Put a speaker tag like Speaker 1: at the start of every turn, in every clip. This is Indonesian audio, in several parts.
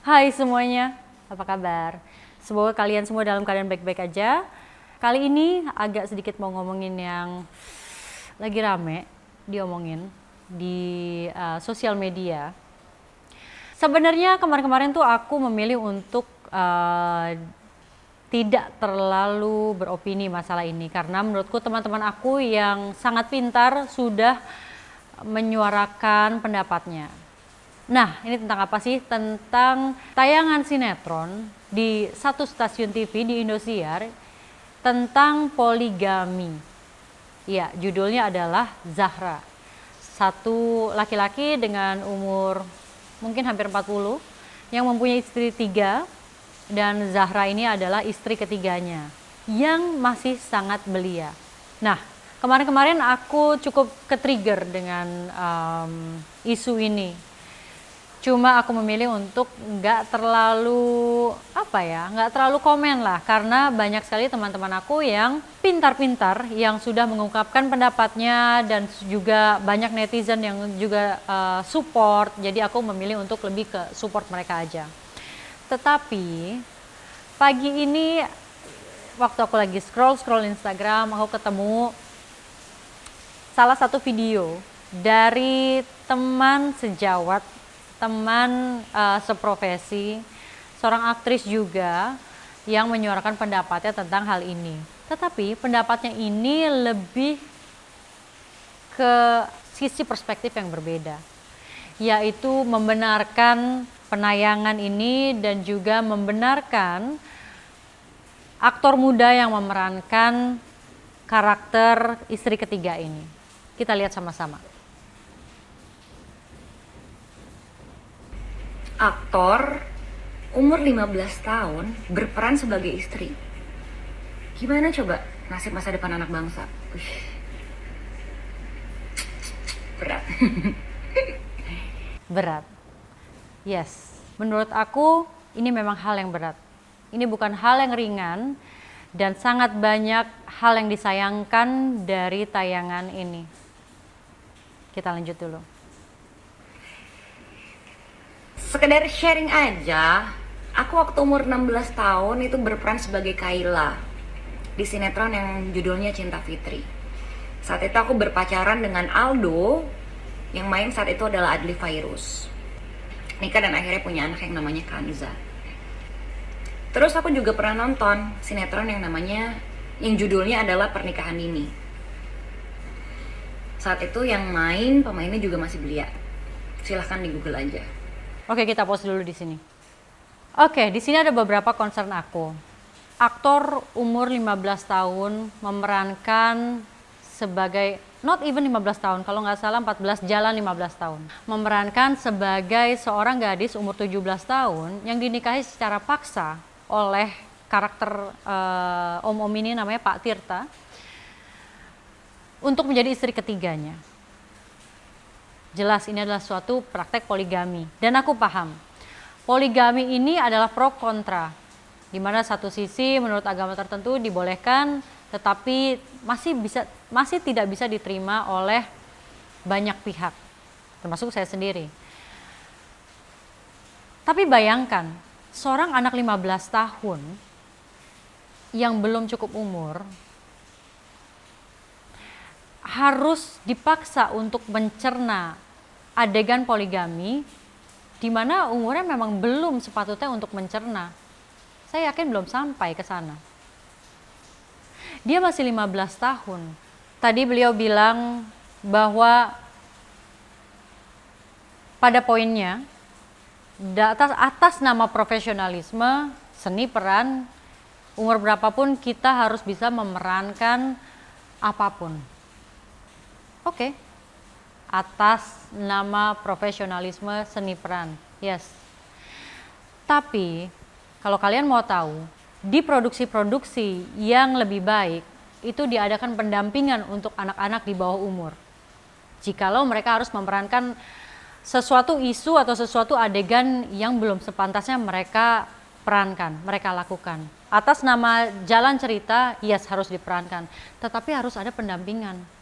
Speaker 1: Hai semuanya, apa kabar? Semoga kalian semua dalam keadaan baik-baik aja. Kali ini agak sedikit mau ngomongin yang lagi rame diomongin di sosial media. Sebenarnya kemarin-kemarin tuh aku memilih untuk tidak terlalu beropini masalah ini karena menurutku teman-teman aku yang sangat pintar sudah menyuarakan pendapatnya. Nah, ini tentang apa sih? Tentang tayangan sinetron di satu stasiun TV di Indosiar tentang poligami. Ya, judulnya adalah Zahra. Satu laki-laki dengan umur mungkin hampir 40 yang mempunyai istri 3, dan Zahra ini adalah istri ketiganya yang masih sangat belia. Nah, kemarin-kemarin aku cukup ke-trigger dengan isu ini. Cuma aku memilih untuk nggak terlalu nggak terlalu komen lah, karena banyak sekali teman-teman aku yang pintar-pintar yang sudah mengungkapkan pendapatnya dan juga banyak netizen yang juga support. Jadi aku memilih untuk lebih ke support mereka aja. Tetapi pagi ini waktu aku lagi scroll Instagram, aku ketemu salah satu video dari teman sejawat, teman seprofesi, seorang aktris juga yang menyuarakan pendapatnya tentang hal ini. Tetapi pendapatnya ini lebih ke sisi perspektif yang berbeda, yaitu membenarkan penayangan ini dan juga membenarkan aktor muda yang memerankan karakter istri ketiga ini. Kita lihat sama-sama.
Speaker 2: Aktor umur 15 tahun berperan sebagai istri. Gimana coba nasib masa depan anak bangsa? Berat.
Speaker 1: Berat. Yes, menurut aku ini memang hal yang berat. Ini bukan hal yang ringan dan sangat banyak hal yang disayangkan dari tayangan ini. Kita lanjut dulu.
Speaker 2: Sekedar sharing aja, aku waktu umur 16 tahun itu berperan sebagai Kayla di sinetron yang judulnya Cinta Fitri. Saat itu aku berpacaran dengan Aldo, yang main saat itu adalah Adli Fairuz. Nikah dan akhirnya punya anak yang namanya Kanza. Terus aku juga pernah nonton sinetron yang judulnya adalah Pernikahan Dini. Saat itu yang main pemainnya juga masih belia. Silahkan di Google aja.
Speaker 1: Oke, kita pause dulu di sini. Oke, di sini ada beberapa concern aku. Aktor umur 15 tahun memerankan sebagai, not even 15 tahun, kalau nggak salah 14 jalan 15 tahun. Memerankan sebagai seorang gadis umur 17 tahun yang dinikahi secara paksa oleh karakter om-om ini, namanya Pak Tirta, untuk menjadi istri ketiganya. Jelas ini adalah suatu praktek poligami, dan aku paham poligami ini adalah pro kontra, di mana satu sisi menurut agama tertentu dibolehkan, tetapi masih tidak bisa diterima oleh banyak pihak, termasuk saya sendiri. Tapi bayangkan seorang anak 15 tahun yang belum cukup umur harus dipaksa untuk mencerna adegan poligami di mana umurnya memang belum sepatutnya untuk mencerna. Saya yakin belum sampai ke sana. Dia masih 15 tahun. Tadi beliau bilang bahwa pada poinnya atas nama profesionalisme, seni peran, umur berapapun kita harus bisa memerankan apapun. Oke. Atas nama profesionalisme seni peran, yes. Tapi kalau kalian mau tahu, di produksi-produksi yang lebih baik itu diadakan pendampingan untuk anak-anak di bawah umur. Jikalau mereka harus memerankan sesuatu isu atau sesuatu adegan yang belum sepantasnya mereka perankan, mereka lakukan. Atas nama jalan cerita, yes, harus diperankan, tetapi harus ada pendampingan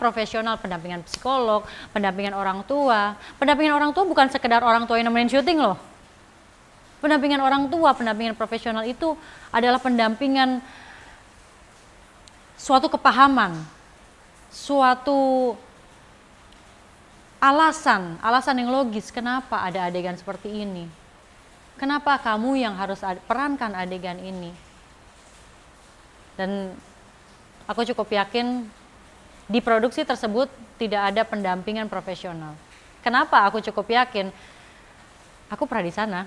Speaker 1: profesional, pendampingan psikolog, pendampingan orang tua. Pendampingan orang tua bukan sekedar orang tua yang nemenin syuting loh. Pendampingan orang tua, pendampingan profesional itu adalah pendampingan suatu kepahaman, suatu alasan yang logis kenapa ada adegan seperti ini. Kenapa kamu yang harus perankan adegan ini? Dan aku cukup yakin di produksi tersebut tidak ada pendampingan profesional. Kenapa aku cukup yakin? Aku pernah di sana.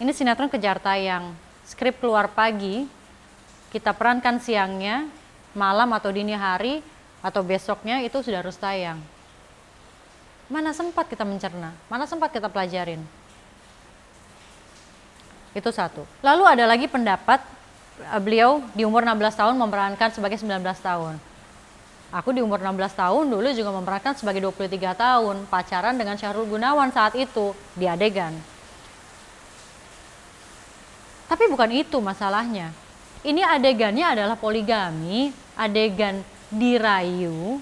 Speaker 1: Ini sinetron kejar tayang, skrip keluar pagi, kita perankan siangnya, malam atau dini hari, atau besoknya itu sudah harus tayang. Mana sempat kita mencerna, mana sempat kita pelajarin. Itu satu. Lalu ada lagi pendapat, beliau di umur 16 tahun memerankan sebagai 19 tahun. Aku di umur 16 tahun dulu juga memerankan sebagai 23 tahun, pacaran dengan Syahrul Gunawan saat itu di adegan. Tapi bukan itu masalahnya. Ini adegannya adalah poligami, adegan dirayu.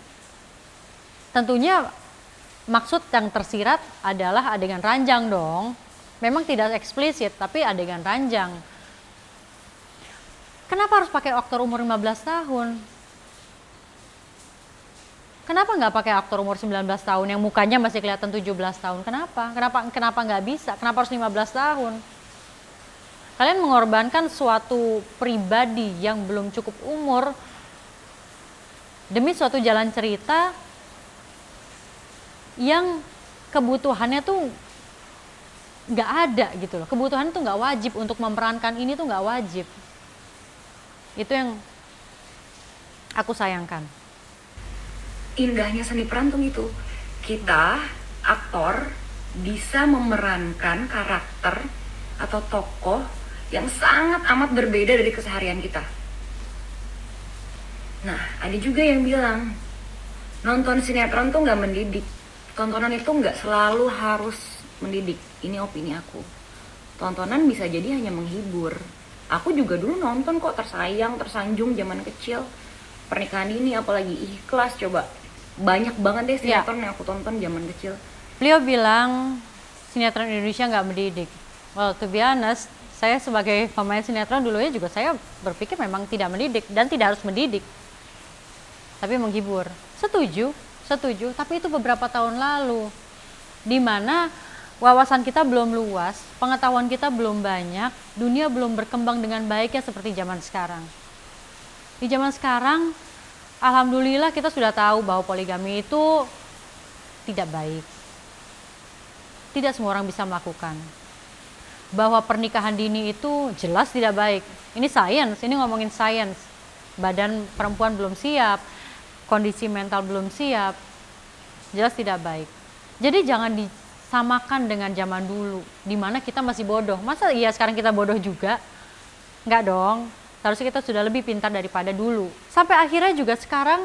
Speaker 1: Tentunya maksud yang tersirat adalah adegan ranjang dong. Memang tidak eksplisit, tapi adegan ranjang. Kenapa harus pakai aktor umur 15 tahun? Kenapa nggak pakai aktor umur 19 tahun yang mukanya masih kelihatan 17 tahun? Kenapa nggak bisa? Kenapa harus 15 tahun? Kalian mengorbankan suatu pribadi yang belum cukup umur demi suatu jalan cerita yang kebutuhannya tuh nggak ada gitu loh. Kebutuhan tuh nggak wajib untuk memerankan ini tuh nggak wajib. Itu yang aku sayangkan.
Speaker 2: Indahnya seni peran tuh gitu. Kita, aktor, bisa memerankan karakter atau tokoh yang sangat amat berbeda dari keseharian kita. Nah, ada juga yang bilang, nonton sinetron tuh nggak mendidik. Tontonan itu nggak selalu harus mendidik. Ini opini aku. Tontonan bisa jadi hanya menghibur. Aku juga dulu nonton kok Tersayang, Tersanjung zaman kecil. Pernikahan Dini, apalagi Ikhlas, coba. Banyak banget deh sinetron yang aku tonton zaman kecil.
Speaker 1: Beliau bilang sinetron Indonesia nggak mendidik. Well, to be honest, saya sebagai pemain sinetron dulunya juga saya berpikir memang tidak mendidik dan tidak harus mendidik. Tapi menghibur. Setuju, tapi itu beberapa tahun lalu. Di mana wawasan kita belum luas, pengetahuan kita belum banyak, dunia belum berkembang dengan baiknya seperti zaman sekarang. Di zaman sekarang, alhamdulillah kita sudah tahu bahwa poligami itu tidak baik. Tidak semua orang bisa melakukan. Bahwa pernikahan dini itu jelas tidak baik. Ini sains, ini ngomongin sains. Badan perempuan belum siap, kondisi mental belum siap, jelas tidak baik. Jadi jangan disamakan dengan zaman dulu, di mana kita masih bodoh. Masa iya sekarang kita bodoh juga? Enggak dong. Harusnya kita sudah lebih pintar daripada dulu. Sampai akhirnya juga sekarang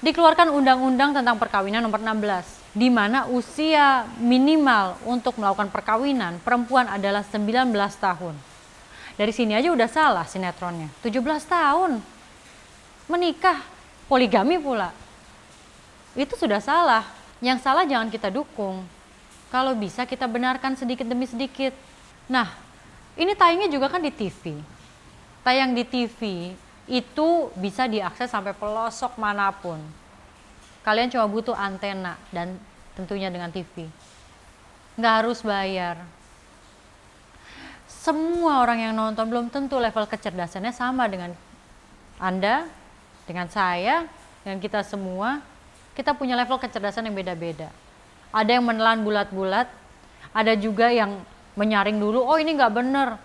Speaker 1: dikeluarkan undang-undang tentang perkawinan nomor 16, di mana usia minimal untuk melakukan perkawinan perempuan adalah 19 tahun. Dari sini aja udah salah sinetronnya. 17 tahun menikah, poligami pula. Itu sudah salah. Yang salah jangan kita dukung. Kalau bisa kita benarkan sedikit demi sedikit. Nah, ini tayangnya juga kan di TV. Tayang di TV itu bisa diakses sampai pelosok manapun. Kalian cuma butuh antena dan tentunya dengan TV. Nggak harus bayar. Semua orang yang nonton belum tentu level kecerdasannya sama dengan Anda, dengan saya, dengan kita semua. Kita punya level kecerdasan yang beda-beda. Ada yang menelan bulat-bulat, ada juga yang menyaring dulu, oh ini nggak bener.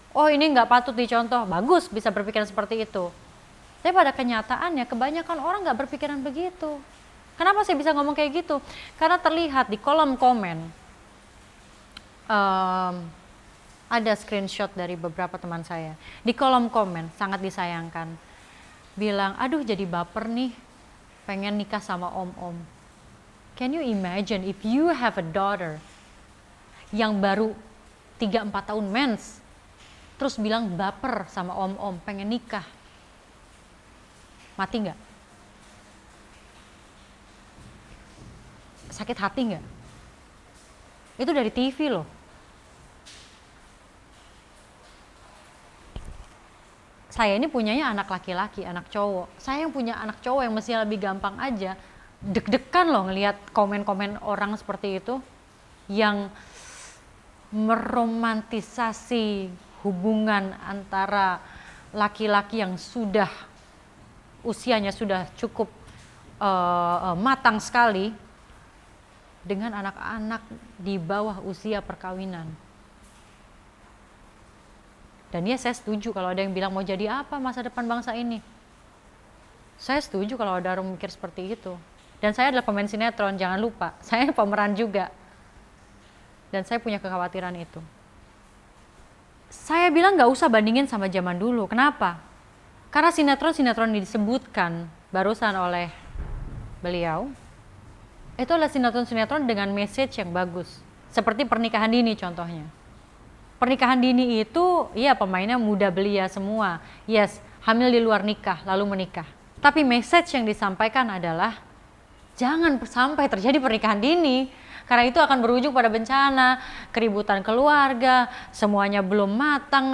Speaker 1: Oh ini nggak patut dicontoh, bagus bisa berpikiran seperti itu. Tapi pada kenyataannya kebanyakan orang nggak berpikiran begitu. Kenapa saya bisa ngomong kayak gitu? Karena terlihat di kolom komen, ada screenshot dari beberapa teman saya. Di kolom komen sangat disayangkan. Bilang, aduh jadi baper nih, pengen nikah sama om-om. Can you imagine if you have a daughter yang baru 3-4 tahun mens, terus bilang baper sama om-om, pengen nikah. Mati nggak? Sakit hati nggak? Itu dari TV loh. saya ini punyanya anak laki-laki, anak cowok. Saya yang punya anak cowok yang mestinya lebih gampang aja. Deg-degan loh ngelihat komen-komen orang seperti itu yang meromantisasi hubungan antara laki-laki yang sudah usianya sudah cukup matang sekali dengan anak-anak di bawah usia perkawinan. Dan ya saya setuju kalau ada yang bilang mau jadi apa masa depan bangsa ini. Saya setuju kalau ada orang mikir seperti itu. Dan saya adalah pemain sinetron, jangan lupa. Saya pemeran juga. Dan saya punya kekhawatiran itu. Saya bilang nggak usah bandingin sama zaman dulu. Kenapa? Karena sinetron-sinetron yang disebutkan barusan oleh beliau, itu adalah sinetron-sinetron dengan message yang bagus. Seperti Pernikahan Dini contohnya. Pernikahan dini itu, ya pemainnya muda belia semua. Yes, hamil di luar nikah, lalu menikah. Tapi message yang disampaikan adalah, jangan sampai terjadi pernikahan dini. Karena itu akan berujung pada bencana, keributan keluarga, semuanya belum matang,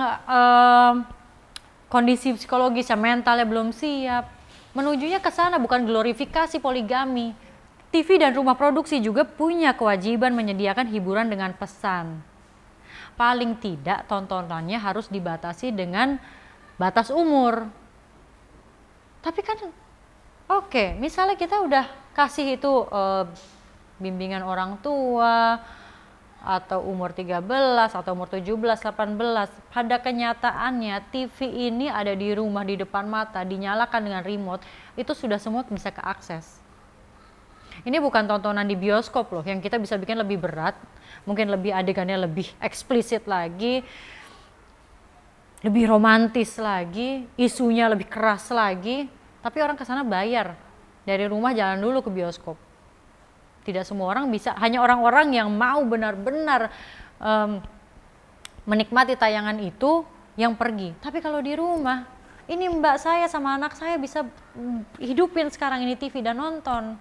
Speaker 1: kondisi psikologis dan mentalnya belum siap. Menujunya ke sana, bukan glorifikasi poligami. TV dan rumah produksi juga punya kewajiban menyediakan hiburan dengan pesan. Paling tidak tontonannya harus dibatasi dengan batas umur. Tapi kan oke, misalnya kita udah kasih itu bimbingan orang tua atau umur 13 atau umur 17, 18. Pada kenyataannya TV ini ada di rumah, di depan mata, dinyalakan dengan remote, itu sudah semua bisa keakses. Ini bukan tontonan di bioskop loh, yang kita bisa bikin lebih berat, mungkin lebih adegannya lebih eksplisit lagi, lebih romantis lagi, isunya lebih keras lagi, tapi orang kesana bayar. Dari rumah jalan dulu ke bioskop. Tidak semua orang bisa, hanya orang-orang yang mau benar-benar menikmati tayangan itu yang pergi. Tapi kalau di rumah, ini mbak saya sama anak saya bisa hidupin sekarang ini TV dan nonton.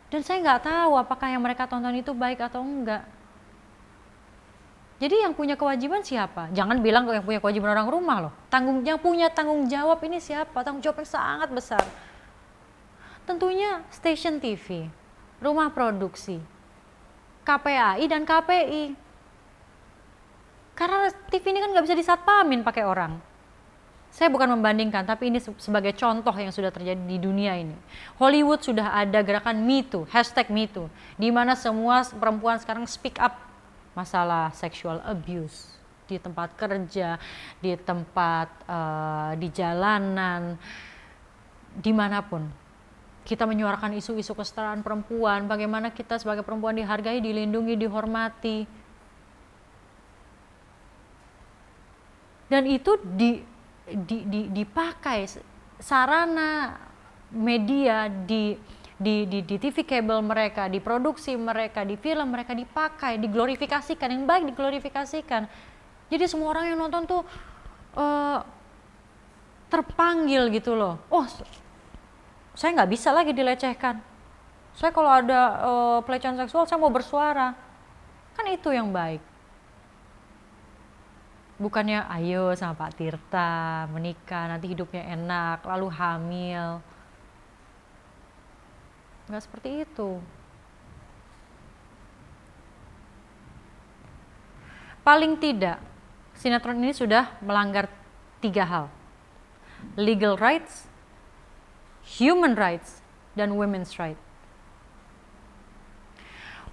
Speaker 1: Dan saya nggak tahu apakah yang mereka tonton itu baik atau enggak. Jadi yang punya kewajiban siapa? Jangan bilang yang punya kewajiban orang rumah loh. Yang punya tanggung jawab ini siapa? Tanggung jawab yang sangat besar. Tentunya stasiun TV, rumah produksi, KPAI dan KPI. Karena TV ini kan nggak bisa disatpamin pakai orang. Saya bukan membandingkan, tapi ini sebagai contoh yang sudah terjadi di dunia ini. Hollywood sudah ada gerakan Me Too, #MeToo, di mana semua perempuan sekarang speak up masalah sexual abuse di tempat kerja, di tempat di jalanan, dimanapun. Kita menyuarakan isu-isu kesetaraan perempuan, bagaimana kita sebagai perempuan dihargai, dilindungi, dihormati. Dan itu dipakai sarana media di TV kabel mereka, di produksi mereka, di film mereka dipakai, diglorifikasikan, yang baik diglorifikasikan. Jadi semua orang yang nonton tuh terpanggil gitu loh. Oh, saya nggak bisa lagi dilecehkan. Saya kalau ada pelecehan seksual saya mau bersuara. Kan itu yang baik. Bukannya ayo sama Pak Tirta menikah nanti hidupnya enak lalu hamil. Nggak seperti itu. Paling tidak sinetron ini sudah melanggar 3 hal. Legal rights, human rights, dan women's rights.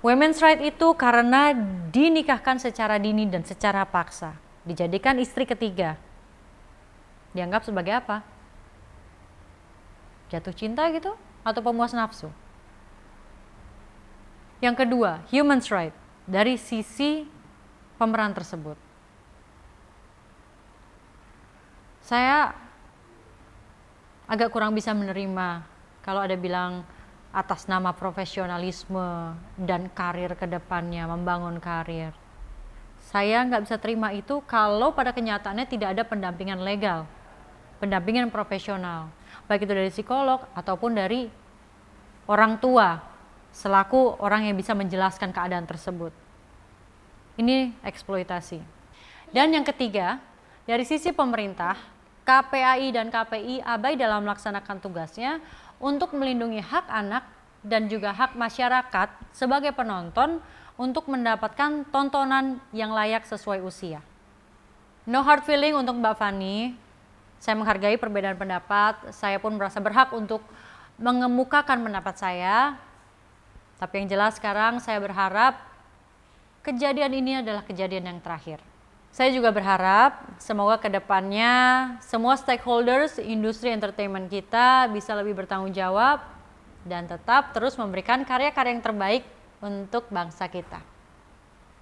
Speaker 1: Women's rights itu karena dinikahkan secara dini dan secara paksa. Dijadikan istri ketiga. Dianggap sebagai apa? Jatuh cinta gitu? Atau pemuas nafsu? Yang kedua, human's right. Dari sisi pemeran tersebut. Saya agak kurang bisa menerima kalau ada bilang atas nama profesionalisme dan karir ke depannya, membangun karir. Saya nggak bisa terima itu kalau pada kenyataannya tidak ada pendampingan legal, pendampingan profesional, baik itu dari psikolog ataupun dari orang tua, selaku orang yang bisa menjelaskan keadaan tersebut. Ini eksploitasi. Dan yang ketiga, Dari sisi pemerintah, KPAI dan KPI abai dalam melaksanakan tugasnya untuk melindungi hak anak dan juga hak masyarakat sebagai penonton untuk mendapatkan tontonan yang layak sesuai usia. No hard feeling untuk Mbak Fani. Saya menghargai perbedaan pendapat, saya pun merasa berhak untuk mengemukakan pendapat saya. Tapi yang jelas sekarang saya berharap kejadian ini adalah kejadian yang terakhir. Saya juga berharap semoga kedepannya semua stakeholders industri entertainment kita bisa lebih bertanggung jawab dan tetap terus memberikan karya-karya yang terbaik untuk bangsa kita.